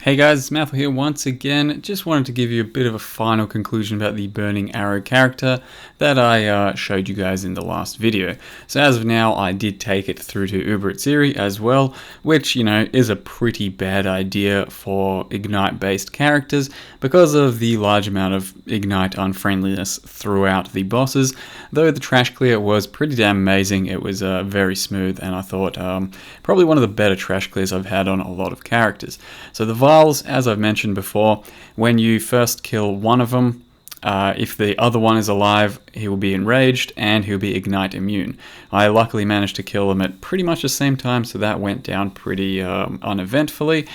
Hey guys, it's mathil here once again. Just wanted to give you a bit of a final conclusion about the Burning Arrow character that I showed you guys in the last video. So as of now, I did take it through to Uber Itziri as well, which, is a pretty bad idea for Ignite-based characters because of the large amount of Ignite unfriendliness throughout the bosses. Though the trash clear was pretty damn amazing, it was very smooth, and I thought probably one of the better trash clears I've had on a lot of characters. So the vials, as I've mentioned before, when you first kill one of them, if the other one is alive, he will be enraged and he'll be Ignite immune. I luckily managed to kill them at pretty much the same time, so that went down pretty uneventfully.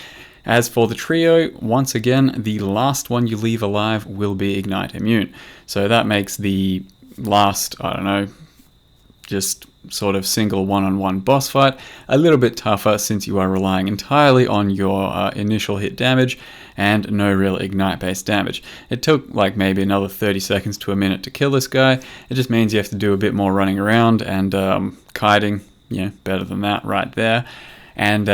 As for the trio, once again, the last one you leave alive will be Ignite immune. So that makes the last, just sort of single one-on-one boss fight a little bit tougher, since you are relying entirely on your initial hit damage and no real Ignite based damage. It took like maybe another 30 seconds to a minute to kill this guy. It just means you have to do a bit more running around and kiting, better than that right there, and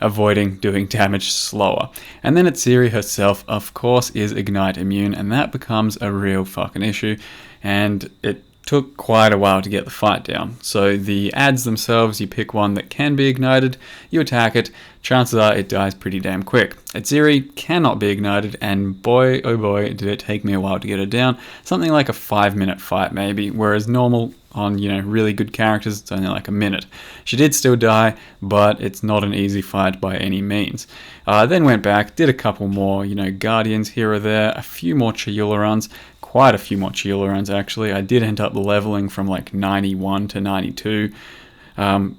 avoiding doing damage slower. And then Itziri herself, of course, is Ignite immune, and that becomes a real fucking issue, and it took quite a while to get the fight down. So the ads themselves, you pick one that can be ignited, you attack it, chances are it dies pretty damn quick. Itziri cannot be ignited, and boy oh boy did it take me a while to get her down. Something like a 5-minute fight maybe, whereas normal on really good characters it's only like a minute. She did still die, but it's not an easy fight by any means. Then went back, did a couple more guardians here or there, a few more Chiyula runs, quite a few more Chiyula runs actually. I did end up leveling from like 91 to 92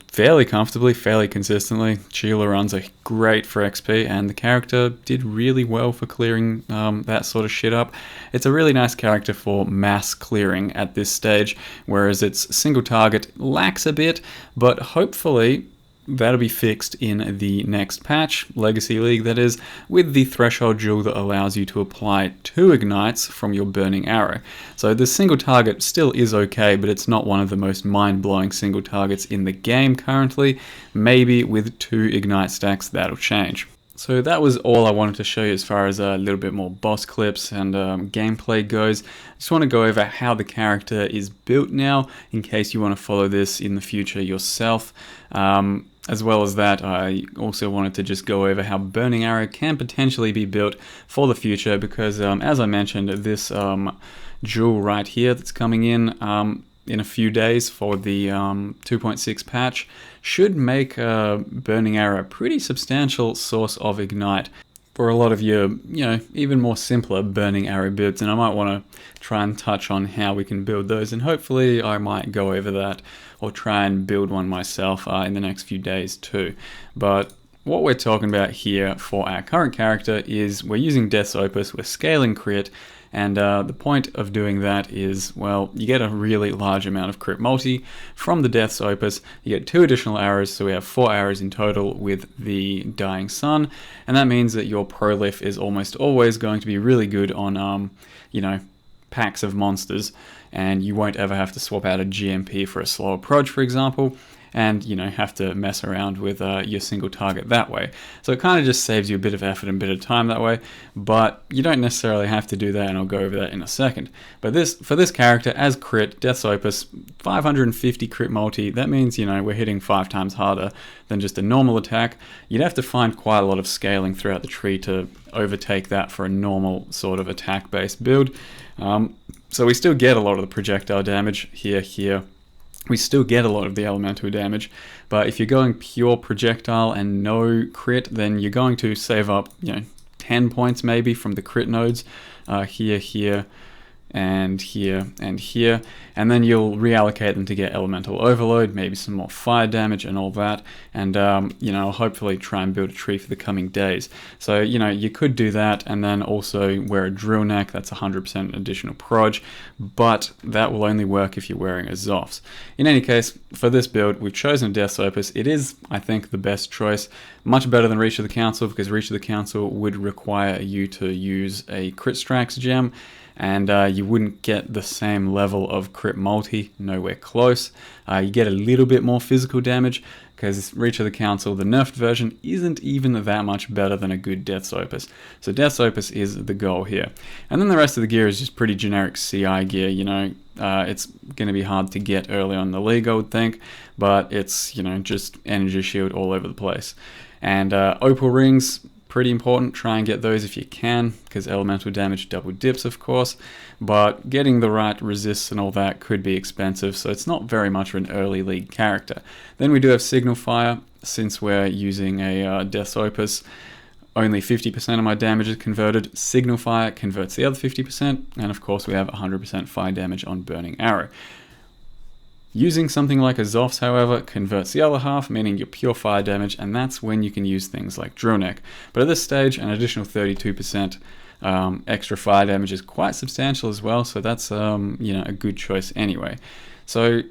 fairly comfortably, fairly consistently. Chiyula runs are great for XP, and the character did really well for clearing that sort of shit up. It's a really nice character for mass clearing at this stage, whereas its single target lacks a bit, but hopefully that'll be fixed in the next patch, Legacy League that is, with the threshold jewel that allows you to apply 2 ignites from your Burning Arrow. So the single target still is okay, but it's not one of the most mind-blowing single targets in the game currently. Maybe with 2 ignite stacks that'll change. So that was all I wanted to show you as far as a little bit more boss clips and gameplay goes. I just want to go over how the character is built now, in case you want to follow this in the future yourself. As well as that, I also wanted to just go over how Burning Arrow can potentially be built for the future, because as I mentioned, this jewel right here that's coming in a few days for the 2.6 patch should make Burning Arrow a pretty substantial source of Ignite for a lot of your, even more simpler Burning Arrow builds, and I might want to try and touch on how we can build those, and hopefully I might go over that or try and build one myself in the next few days too. But what we're talking about here for our current character is we're using Death's Opus, we're scaling crit, and the point of doing that is, well, you get a really large amount of crit multi from the Death's Opus. You get 2 additional arrows, so we have 4 arrows in total with the Dying Sun, and that means that your prolif is almost always going to be really good on, packs of monsters, and you won't ever have to swap out a GMP for a slow approach, for example, and have to mess around with your single target that way. So it kind of just saves you a bit of effort and a bit of time that way, but you don't necessarily have to do that, and I'll go over that in a second. But for this character, as crit, Death's Opus, 550 crit multi, that means we're hitting 5 times harder than just a normal attack. You'd have to find quite a lot of scaling throughout the tree to overtake that for a normal sort of attack based build. So we still get a lot of the projectile damage here. We still get a lot of the elemental damage, but if you're going pure projectile and no crit, then you're going to save up 10 points maybe from the crit nodes here and here and here, and then you'll reallocate them to get elemental overload, maybe some more fire damage and all that, and hopefully try and build a tree for the coming days. So you could do that, and then also wear a drill neck. That's 100% additional proj, but that will only work if you're wearing a Xophs. In any case, for this build we've chosen Death's Opus. It is, I think, the best choice, much better than Reach of the Council, because Reach of the Council would require you to use a Crit Strikes gem, and you wouldn't get the same level of crit multi, nowhere close. You get a little bit more physical damage, because Reach of the Council, the nerfed version, isn't even that much better than a good Death's Opus. So Death's Opus is the goal here. And then the rest of the gear is just pretty generic CI gear, you know. It's going to be hard to get early on in the league, I would think, but it's, you know, just energy shield all over the place. And opal rings, pretty important. Try and get those if you can, because elemental damage double dips, of course, but getting the right resists and all that could be expensive, so it's not very much of an early league character. Then we do have Signal Fire. Since we're using a Death's Opus, only 50% of my damage is converted. Signal Fire converts the other 50%, and of course we have 100% fire damage on Burning Arrow. Using something like a Xophs, however, converts the other half, meaning your pure fire damage, and that's when you can use things like Drill Neck. But at this stage, an additional 32% extra fire damage is quite substantial as well, so that's you know, a good choice anyway. So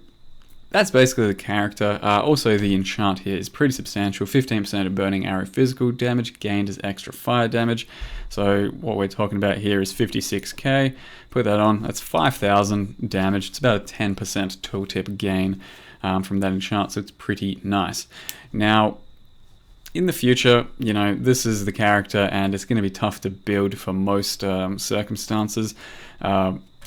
that's basically the character. Also, the enchant here is pretty substantial. 15% of Burning Arrow physical damage gained as extra fire damage. So what we're talking about here is 56k. Put that on, that's 5,000 damage. It's about a 10% tooltip gain from that enchant, so it's pretty nice. Now, in the future, you know, this is the character, and it's going to be tough to build for most circumstances.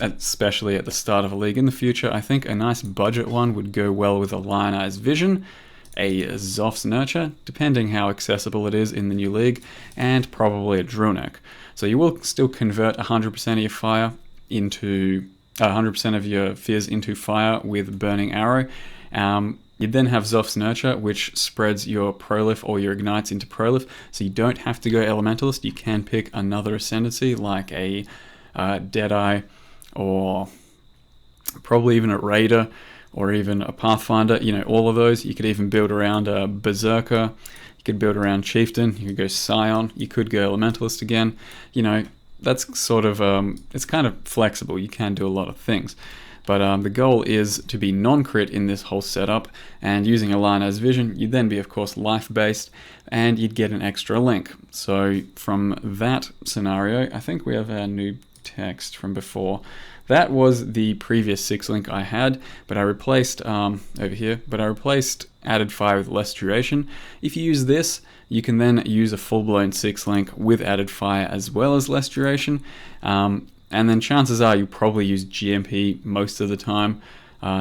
Especially at the start of a league. In the future, I think a nice budget one would go well with a Lionized Vision, a Xophs Nurture, depending how accessible it is in the new league, and probably a Drill Neck. So you will still convert 100% of your fire into 100% of your fizz into fire with Burning Arrow. You'd then have Xophs Nurture, which spreads your Prolif or your Ignites into Prolif, so you don't have to go Elementalist. You can pick another Ascendancy like a Deadeye, or probably even a Raider, or even a Pathfinder. You know, all of those. You could even build around a Berserker. You could build around Chieftain. You could go Scion. You could go Elementalist again. You know, that's sort of, it's kind of flexible. You can do a lot of things. But the goal is to be non-crit in this whole setup, and using a Lionized Vision, you'd then be, of course, life-based, and you'd get an extra link. So from that scenario, I think we have our new text from before. That was the previous 6 link I had, but I replaced over here, but I replaced added fire with less duration. If you use this, you can then use a full-blown 6 link with added fire as well as less duration, and then chances are you'll probably use GMP most of the time,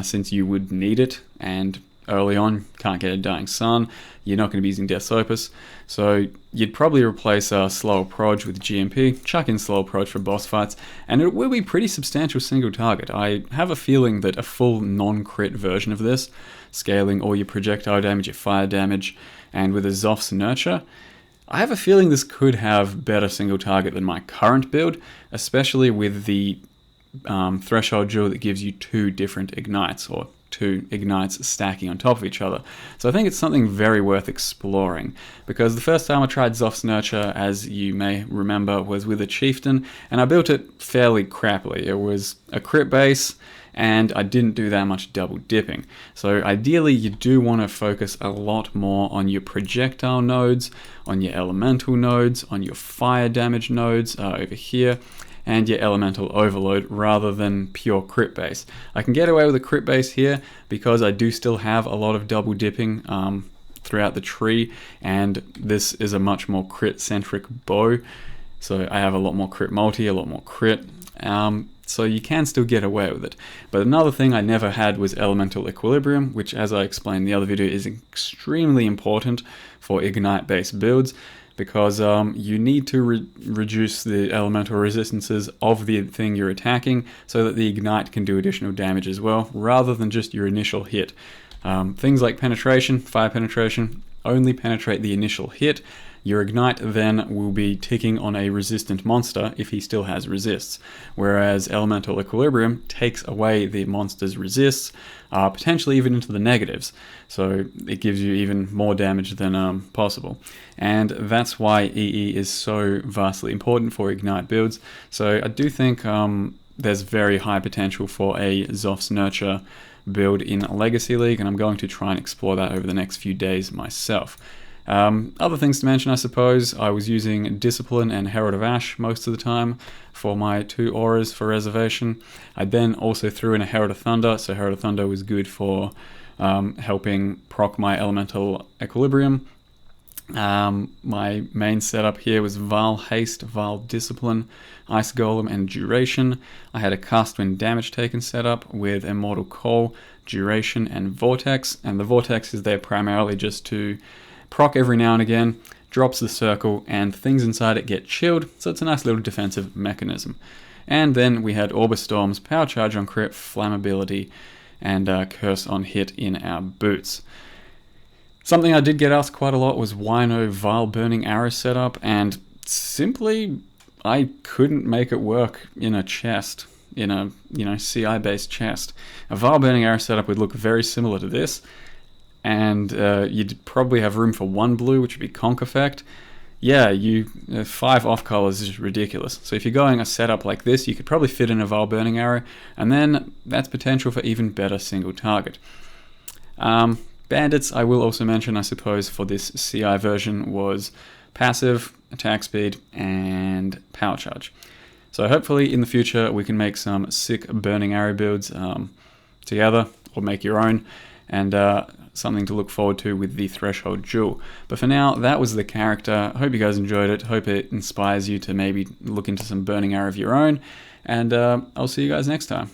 since you would need it, and early on can't get a Dying Sun, you're not going to be using Death's Opus, so you'd probably replace Slow Approach with GMP, chuck in Slow Approach for boss fights, and it will be pretty substantial single target. I have a feeling that a full non-crit version of this, scaling all your projectile damage, your fire damage, and with a Xophs Nurture, I have a feeling this could have better single target than my current build, especially with the Threshold Jewel that gives you 2 different Ignites, or 2 Ignites stacking on top of each other. So I think it's something very worth exploring, because the first time I tried Xophs Nurture, as you may remember, was with a Chieftain, and I built it fairly crappily. It was a crit base, and I didn't do that much double dipping. So ideally you do want to focus a lot more on your projectile nodes, on your elemental nodes, on your fire damage nodes over here, and your elemental overload, rather than pure crit base. I can get away with a crit base here because I do still have a lot of double dipping throughout the tree, and this is a much more crit centric bow, so I have a lot more crit multi, a lot more crit, so you can still get away with it. But another thing I never had was elemental equilibrium, which, as I explained in the other video, is extremely important for ignite based builds, because you need to reduce the elemental resistances of the thing you're attacking so that the ignite can do additional damage as well, rather than just your initial hit. Things like penetration, fire penetration, only penetrate the initial hit. Your ignite then will be ticking on a resistant monster if he still has resists, whereas elemental equilibrium takes away the monster's resists, potentially even into the negatives, so it gives you even more damage than possible. And that's why EE is so vastly important for ignite builds. So I do think there's very high potential for a Xophs Nurture build in Legacy League, and I'm going to try and explore that over the next few days myself. Other things to mention, I suppose, I was using Discipline and Herald of Ash most of the time for my 2 auras for reservation. I then also threw in a Herald of Thunder, so Herald of Thunder was good for helping proc my Elemental Equilibrium. My main setup here was Vaal Haste, Vaal Discipline, Ice Golem, and Duration. I had a Cast when damage taken setup with Immortal Call, Duration, and Vortex, and the Vortex is there primarily just to proc every now and again, drops the circle, and things inside it get chilled, so it's a nice little defensive mechanism. And then we had Orb of Storms, Power Charge on crit, Flammability, and Curse on hit in our boots. Something I did get asked quite a lot was why no Vaal Burning Arrow setup, and simply I couldn't make it work in a chest, in a CI-based chest. A Vaal Burning Arrow setup would look very similar to this, and you'd probably have room for 1 blue, which would be Conk Effect. Yeah, 5 off colors is ridiculous. So if you're going a setup like this, you could probably fit in a Vaal Burning Arrow, and then that's potential for even better single target. Bandits, I will also mention, I suppose, for this CI version was passive, attack speed, and power charge. So hopefully in the future we can make some sick Burning Arrow builds together, or make your own, and something to look forward to with the Threshold Jewel. But for now, that was the character. Hope you guys enjoyed it. Hope it inspires you to maybe look into some Burning Arrow of your own, and I'll see you guys next time.